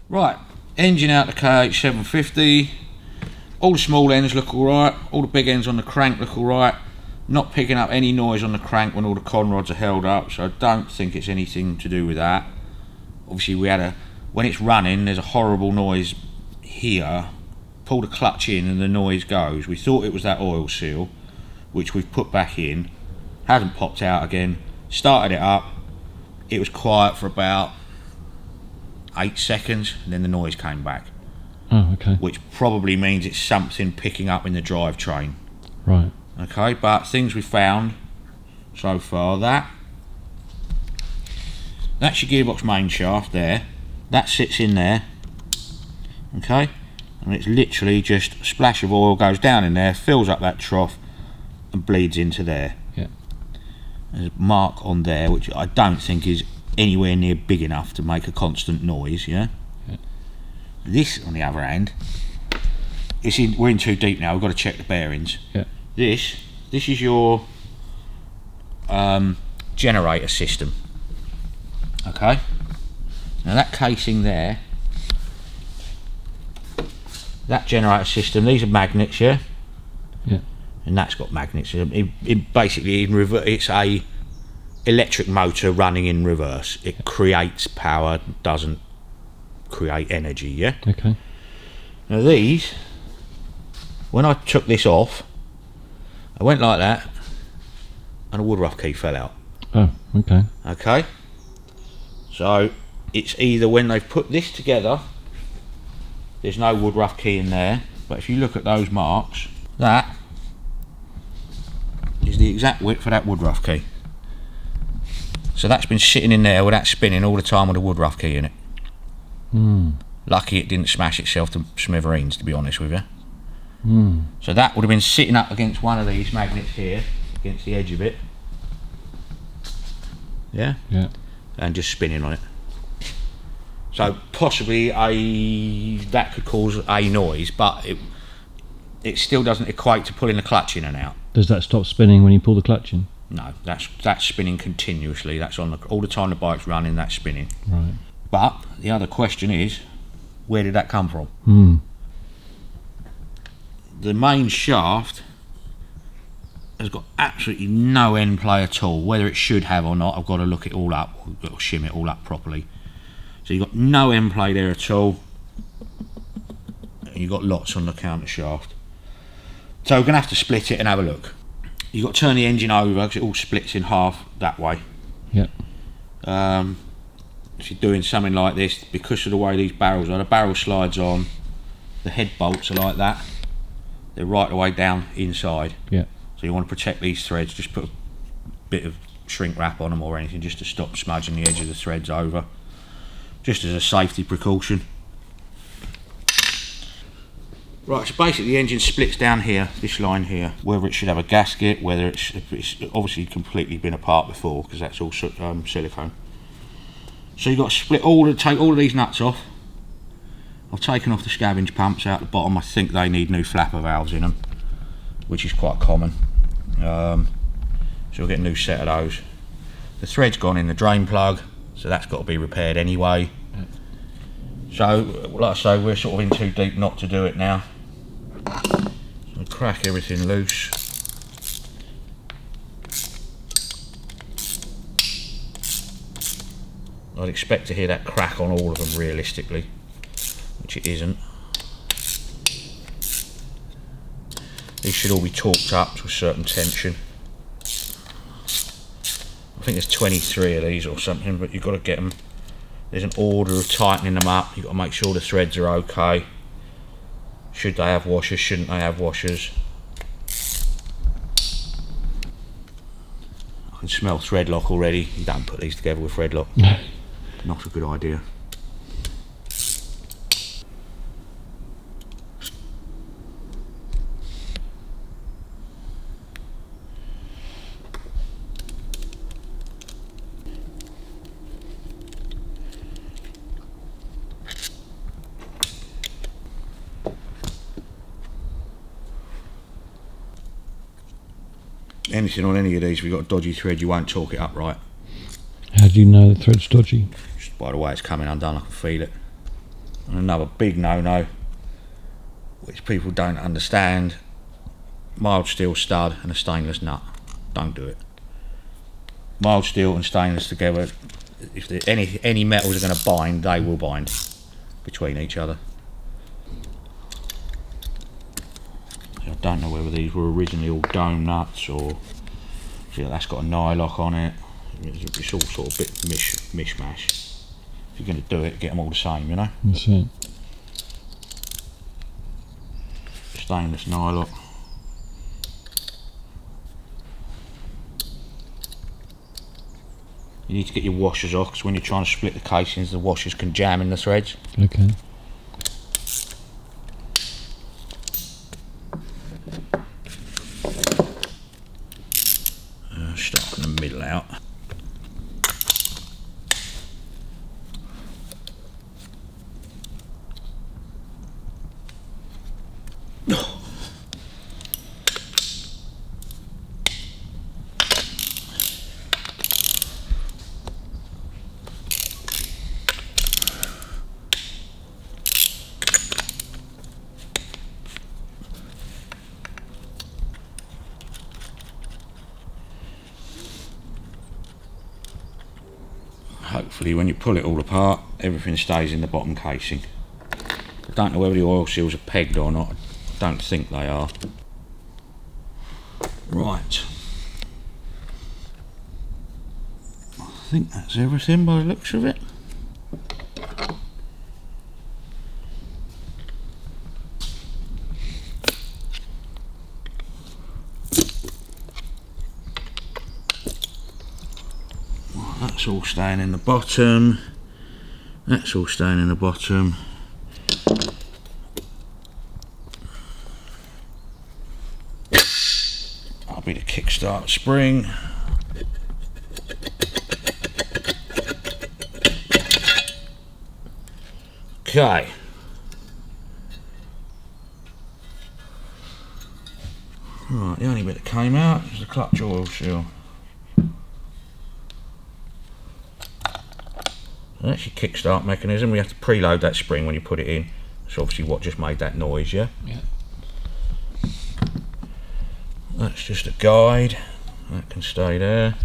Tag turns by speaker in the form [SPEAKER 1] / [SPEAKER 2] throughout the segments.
[SPEAKER 1] Right, engine out the KH750. All the small ends look alright, all the big ends on the crank look alright. Not picking up any noise on the crank when all the con rods are held up, so I don't think it's anything to do with that. Obviously when it's running, there's a horrible noise here. Pull the clutch in and the noise goes. We thought it was that oil seal, which we've put back in. Hasn't popped out again. Started it up, it was quiet for about 8 seconds, and then the noise came back.
[SPEAKER 2] Oh, okay.
[SPEAKER 1] Which probably means it's something picking up in the drivetrain.
[SPEAKER 2] Right.
[SPEAKER 1] Okay, but things we've found so far, that's your gearbox main shaft there. That sits in there. Okay, and it's literally just a splash of oil goes down in there, fills up that trough, and bleeds into there.
[SPEAKER 2] Yeah.
[SPEAKER 1] There's a mark on there, which I don't think is anywhere near big enough to make a constant noise. Yeah. This, on the other hand, we're in too deep now. We've got to check the bearings.
[SPEAKER 2] Yeah.
[SPEAKER 1] This is your generator system. Okay. Now that casing there, that generator system. These are magnets, yeah.
[SPEAKER 2] Yeah.
[SPEAKER 1] And that's got magnets. It basically it's a electric motor running in reverse. It creates power, doesn't create energy. Yeah.
[SPEAKER 2] Okay.
[SPEAKER 1] Now these, when I took this off, I went like that, and a woodruff key fell out.
[SPEAKER 2] Oh, okay.
[SPEAKER 1] Okay. So it's either when they've put this together, there's no woodruff key in there, but if you look at those marks, that is the exact width for that woodruff key. So that's been sitting in there with that spinning all the time with a woodruff key in it. Lucky it didn't smash itself to smithereens, to be honest with you. So that would have been sitting up against one of these magnets here, against the edge of it. Yeah?
[SPEAKER 2] Yeah.
[SPEAKER 1] And just spinning on it. So possibly that could cause a noise, but it still doesn't equate to pulling the clutch in and out.
[SPEAKER 2] Does that stop spinning when you pull the clutch in?
[SPEAKER 1] No, that's spinning continuously. That's on all the time the bike's running, that's spinning.
[SPEAKER 2] Right.
[SPEAKER 1] But the other question is, where did that come from? The main shaft has got absolutely no end play at all. Whether it should have or not, I've got to look it all up, or shim it all up properly. So you've got no end play there at all, and you've got lots on the counter shaft. So we're going to have to split it and have a look. You've got to turn the engine over because it all splits in half that way.
[SPEAKER 2] Yeah.
[SPEAKER 1] If you're doing something like this, because of the way these barrels are, the barrel slides on, the head bolts are like that. They're right the way down inside.
[SPEAKER 2] Yeah.
[SPEAKER 1] So you want to protect these threads, just put a bit of shrink wrap on them or anything just to stop smudging the edge of the threads over. Just as a safety precaution. Right, so basically the engine splits down here, this line here, whether it should have a gasket, whether it's obviously completely been apart before because that's all silicone. So you've got to take all of these nuts off. I've taken off the scavenge pumps out the bottom. I think they need new flapper valves in them, which is quite common. So we'll get a new set of those. The thread's gone in the drain plug, so that's got to be repaired anyway. So, like I say, we're sort of in too deep not to do it now. So crack everything loose. I'd expect to hear that crack on all of them realistically, which it isn't. These should all be torqued up to a certain tension. I think there's 23 of these or something, but you've got to get them. There's an order of tightening them up. You've got to make sure the threads are okay. Should they have washers? Shouldn't they have washers? I can smell thread lock already. You don't put these together with thread lock. Not a good idea. Anything on any of these, if you've got a dodgy thread, you won't torque it up right.
[SPEAKER 2] How do you know the thread's dodgy?
[SPEAKER 1] Just by the way it's coming undone, I can feel it. And another big no-no, which people don't understand, mild steel stud and a stainless nut. Don't do it. Mild steel and stainless together, if any metals are going to bind, they will bind between each other. I don't know whether these were originally all dome nuts or... See, that's got a nylock on it. It's all sort of a bit mishmash. If you're going to do it, get them all the same, you know?
[SPEAKER 2] That's it.
[SPEAKER 1] Stainless nylock. You need to get your washers off, because when you're trying to split the casings, the washers can jam in the threads.
[SPEAKER 2] Okay.
[SPEAKER 1] Start from the middle out. Hopefully when you pull it all apart, everything stays in the bottom casing. I don't know whether the oil seals are pegged or not. I don't think they are. Right. I think that's everything by the looks of it. That's all staying in the bottom. That's all staying in the bottom. That'll be the kickstart spring. Okay. Right, the only bit that came out is the clutch oil seal. That's your kickstart mechanism. We have to preload that spring when you put it in. That's obviously what just made that noise, yeah?
[SPEAKER 2] Yeah.
[SPEAKER 1] That's just a guide. That can stay there.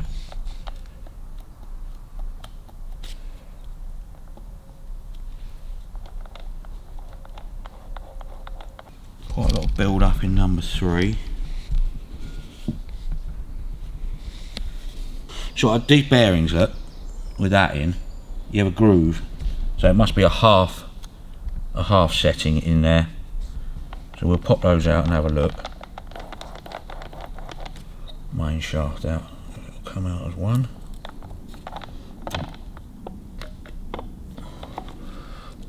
[SPEAKER 1] Quite a lot of build up in number 3. So these bearings, look, with that in, you have a groove, so it must be a half setting in there. So we'll pop those out and have a look. Main shaft out, it'll come out as one.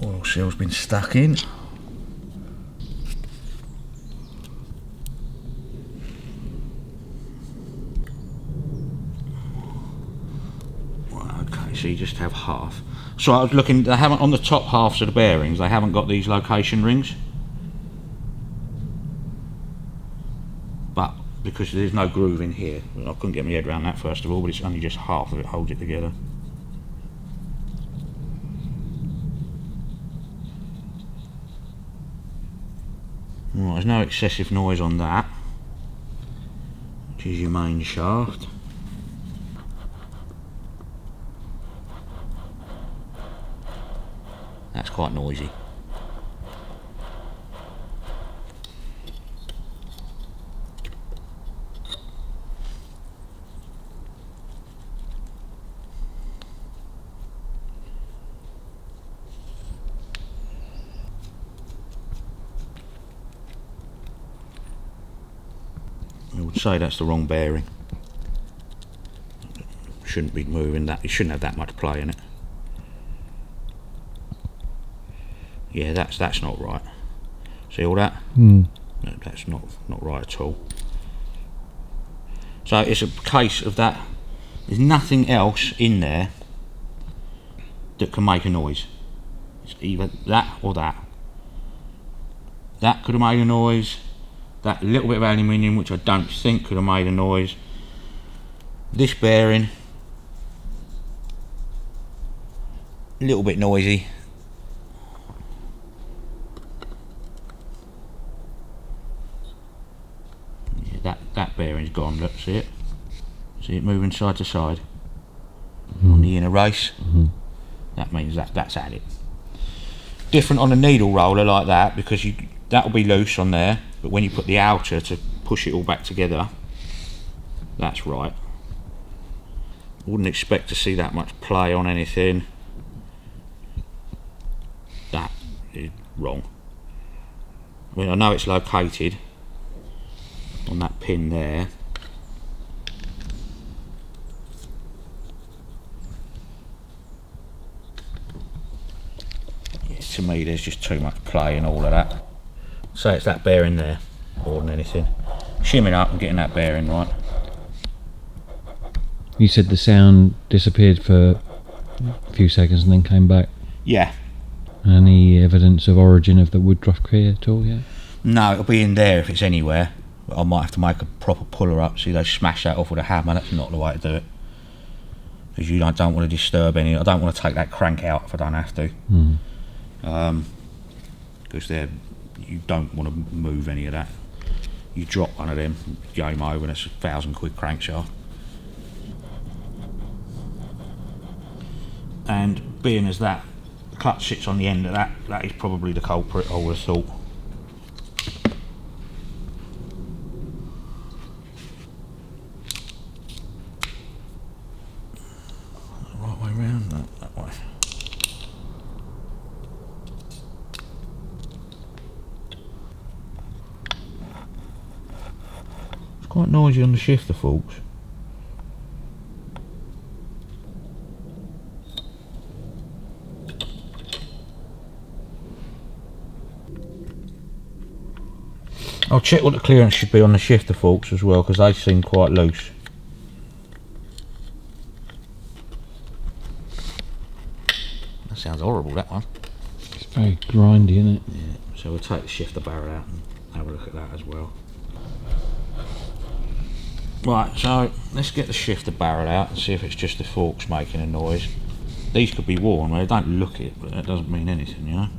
[SPEAKER 1] Oil seal's been stuck in. So you just have half. So I was looking, they haven't, on the top halves of the bearings, they haven't got these location rings. But because there's no groove in here, I couldn't get my head around that first of all, but it's only just half of it holds it together. Right, there's no excessive noise on that, which is your main shaft. That's quite noisy. I would say that's the wrong bearing. Shouldn't be moving that. It shouldn't have that much play in it. Yeah, that's not right. See all that? No, that's not right at all. So it's a case of that. There's nothing else in there that can make a noise. It's either that or that. That could have made a noise. That little bit of aluminium, which I don't think could have made a noise. This bearing, a little bit noisy. on, look, see it? See it moving side to side on the inner race? That means that's at it. Different on a needle roller like that, because that'll be loose on there, but when you put the outer to push it all back together, that's right. Wouldn't expect to see that much play on anything. That is wrong. I mean, I know it's located on that pin there. Yeah, to me there's just too much play in all of that. So it's that bearing there more than anything. Shimming up and getting that bearing right.
[SPEAKER 2] You said the sound disappeared for a few seconds and then came back.
[SPEAKER 1] Yeah.
[SPEAKER 2] Any evidence of origin of the woodruff here at all yet?
[SPEAKER 1] No, it'll be in there if it's anywhere. But I might have to make a proper puller up. See, they smash that off with a hammer. That's not the way to do it. Because you don't want to disturb any. I don't want to take that crank out if I don't have to. Because you don't want to move any of that. You drop one of them, game over, and it's £1,000 crankshaft. And being as that, the clutch sits on the end of that, that is probably the culprit, I would have thought. The right way round? No, that way. It's quite noisy on the shifter forks. I'll check what the clearance should be on the shifter forks as well, because they seem quite loose. That sounds horrible, that one.
[SPEAKER 2] It's very grindy, isn't it?
[SPEAKER 1] Yeah, so we'll take the shifter barrel out and have a look at that as well. Right, so let's get the shifter barrel out and see if it's just the forks making a noise. These could be worn, well, they don't look it, but that doesn't mean anything, you know?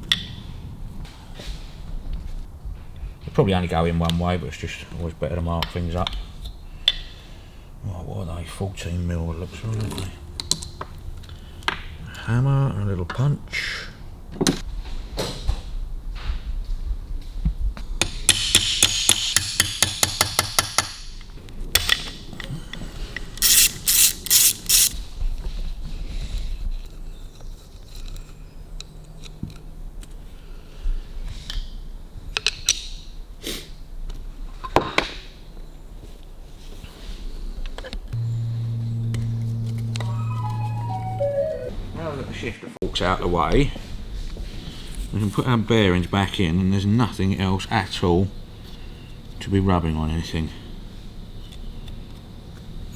[SPEAKER 1] Probably only go in one way, but it's just always better to mark things up. Oh, what are they? 14mm looks right, aren't they? A hammer and a little punch. Shifter forks out of the way, we can put our bearings back in, and there's nothing else at all to be rubbing on anything.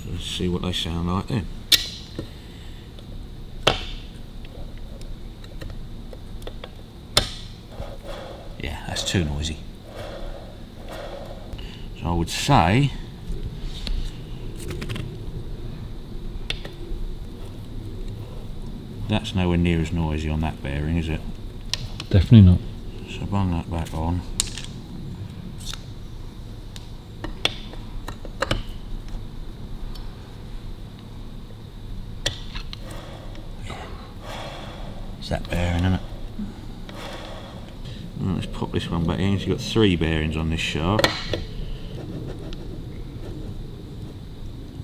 [SPEAKER 1] So let's see what they sound like then. Yeah, that's too noisy. So I would say that's nowhere near as noisy on that bearing, is it?
[SPEAKER 2] Definitely not.
[SPEAKER 1] So bung that back on. It's that bearing, isn't it? Well, let's pop this one back in. So you've got 3 bearings on this shaft.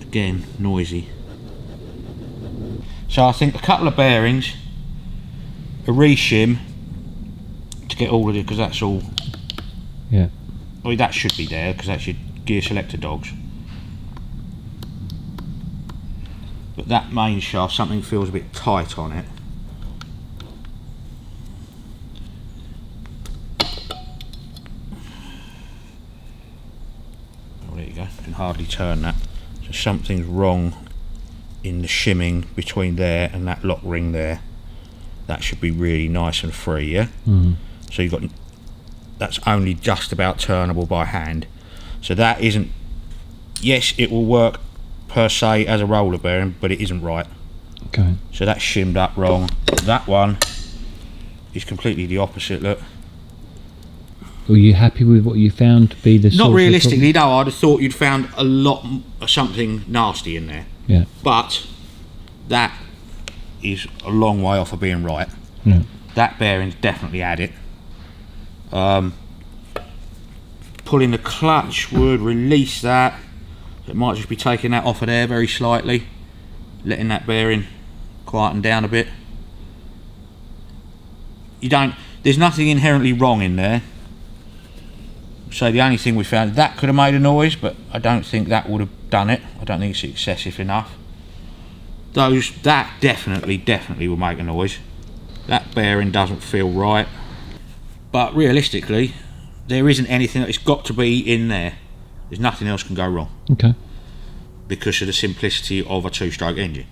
[SPEAKER 1] Again, noisy. So I think a couple of bearings, a reshim to get all of it, because that's all.
[SPEAKER 2] Yeah.
[SPEAKER 1] Well, that should be there because that's your gear selector dogs. But that main shaft, something feels a bit tight on it. Oh, there you go. You can hardly turn that. So something's wrong in the shimming between there and that lock ring there. That should be really nice and free, yeah? So you've got, that's only just about turnable by hand. So that isn't, yes, it will work per se as a roller bearing, but it isn't right.
[SPEAKER 2] Okay.
[SPEAKER 1] So that's shimmed up wrong. That one is completely the opposite, look.
[SPEAKER 2] Were you happy with what you found to be the source
[SPEAKER 1] Not
[SPEAKER 2] of the
[SPEAKER 1] realistically, no. I'd have thought you'd found a lot of something nasty in there.
[SPEAKER 2] Yeah.
[SPEAKER 1] But that is a long way off of being right.
[SPEAKER 2] Yeah.
[SPEAKER 1] That bearing's definitely had it. Pulling the clutch would release that. It might just be taking that off of there very slightly, letting that bearing quieten down a bit. There's nothing inherently wrong in there. So the only thing we found, that could have made a noise, but I don't think that would have done it. I don't think it's excessive enough. That definitely will make a noise. That bearing doesn't feel right. But realistically, there isn't anything. It's got to be in there. There's nothing else can go wrong.
[SPEAKER 2] Okay.
[SPEAKER 1] Because of the simplicity of a two-stroke engine.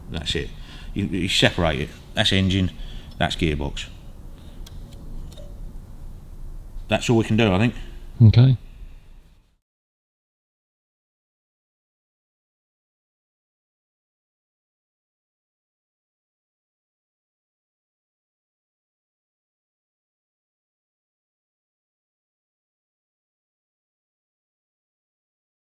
[SPEAKER 1] That's it. You separate it. That's engine, that's gearbox. That's all we can do, I think.
[SPEAKER 2] Okay.